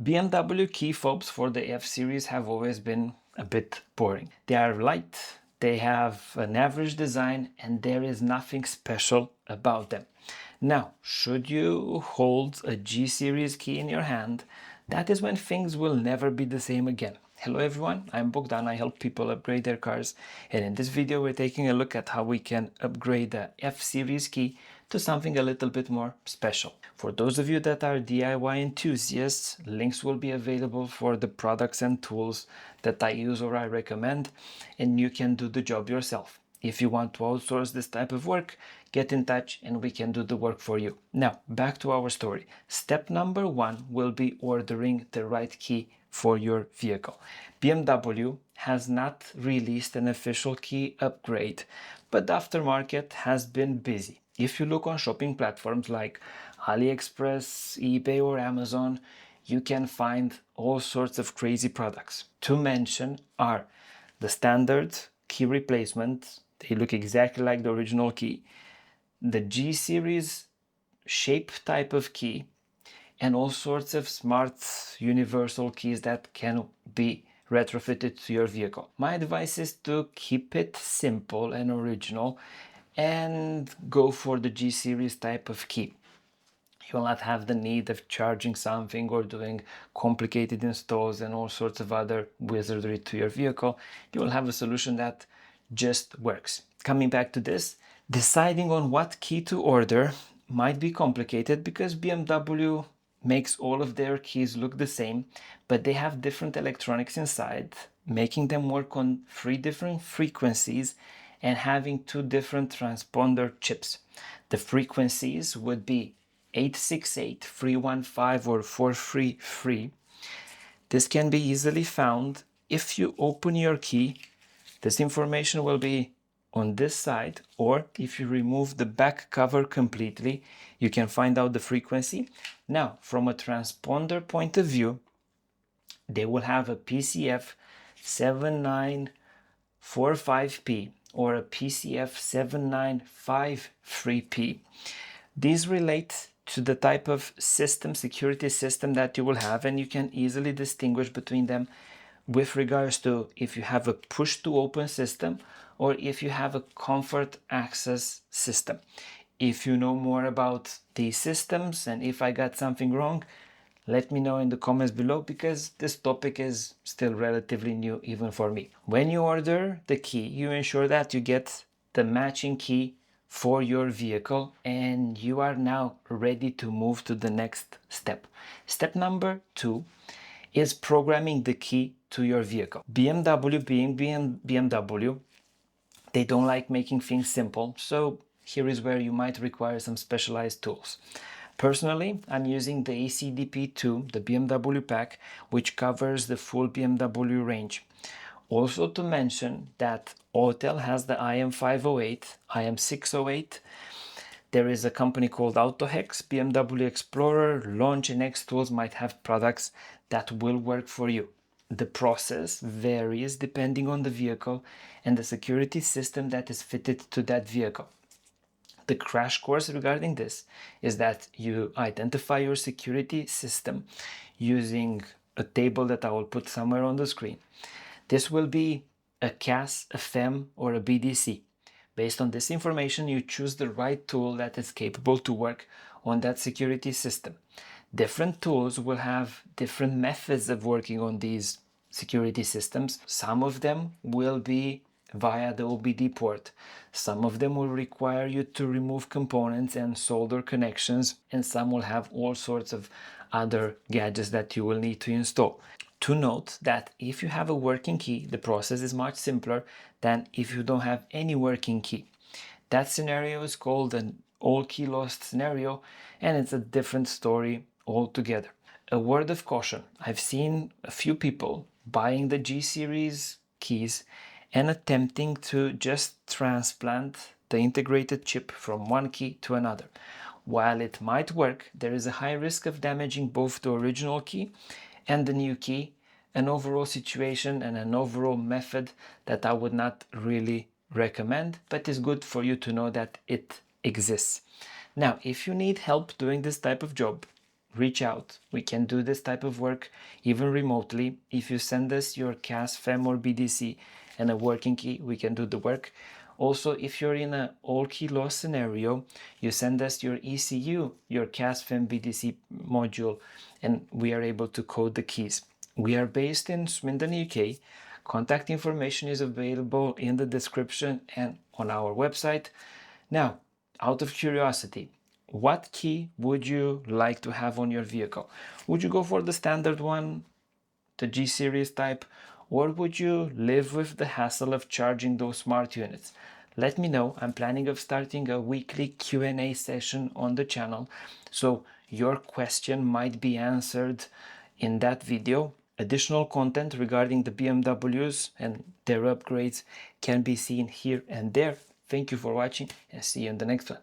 BMW key fobs for the F series have always been a bit boring. They are light, they have an average design, and there is nothing special about them. Now, should you hold a G series key in your hand, that is when things will never be the same again. Hello everyone, I'm Bogdan. I help people upgrade their cars, and in this video we're taking a look at how we can upgrade the F series key to something a little bit more special. For those of you that are DIY enthusiasts, links will be available for the products and tools that I use or I recommend, and you can do the job yourself. If you want to outsource this type of work, get in touch and we can do the work for you. Now, back to our story. Step number 1 will be ordering the right key for your vehicle. BMW has not released an official key upgrade, but the aftermarket has been busy. If you look on shopping platforms like AliExpress, eBay or Amazon, you can find all sorts of crazy products. To mention are the standard key replacement. They look exactly like the original key, the G series shape type of key, and all sorts of smart universal keys that can be retrofitted to your vehicle. My advice is to keep it simple and original and go for the G series type of key. You will not have the need of charging something or doing complicated installs and all sorts of other wizardry to your vehicle. You will have a solution that just works. Coming back to this, deciding on what key to order might be complicated because BMW makes all of their keys look the same, but they have different electronics inside, making them work on 3 different frequencies and having 2 different transponder chips. The frequencies would be 868, 315 or 433. This can be easily found if you open your key. This information will be on this side, or if you remove the back cover completely, you can find out the frequency. Now, from a transponder point of view, they will have a PCF 7945P or a PCF 7953P. These relate to the type of system, security system that you will have, and you can easily distinguish between them with regards to if you have a push to open system or if you have a comfort access system. If you know more about these systems and if I got something wrong, let me know in the comments below, because this topic is still relatively new even for me. When you order the key, you ensure that you get the matching key for your vehicle and you are now ready to move to the next step. Step number 2 is programming the key to your vehicle. BMW being BMW, they don't like making things simple, so here is where you might require some specialized tools. Personally, I'm using the ACDP 2, the BMW pack, which covers the full BMW range. Also to mention that Autel has the IM508, IM608. There is a company called AutoHex, BMW Explorer, Launch and Xtools might have products that will work for you. The process varies depending on the vehicle and the security system that is fitted to that vehicle. The crash course regarding this is that you identify your security system using a table that I will put somewhere on the screen. This will be a CAS, a FEM or a BDC. Based on this information, you choose the right tool that is capable to work on that security system. Different tools will have different methods of working on these security systems. Some of them will be via the OBD port. Some of them will require you to remove components and solder connections, and some will have all sorts of other gadgets that you will need to install. To note that if you have a working key, the process is much simpler than if you don't have any working key. That scenario is called an all key lost scenario, and it's a different story altogether. A word of caution: I've seen a few people buying the G series keys and attempting to just transplant the integrated chip from one key to another. While it might work, there is a high risk of damaging both the original key and the new key, an overall situation and an overall method that I would not really recommend, but it's good for you to know that it exists. Now, if you need help doing this type of job, reach out. We can do this type of work even remotely. If you send us your CAS, FEM or BDC and a working key, we can do the work. Also, if you're in an all key loss scenario, you send us your ECU, your CAS, FEM, BDC module, and we are able to code the keys. We are based in Swindon, UK. Contact information is available in the description and on our website. Now, out of curiosity, what key would you like to have on your vehicle? Would you go for the standard one, the G series type, or would you live with the hassle of charging those smart units? Let me know. I'm planning of starting a weekly Q&A session on the channel, so your question might be answered in that video. Additional content regarding the BMWs and their upgrades can be seen here and there. Thank you for watching and see you in the next one.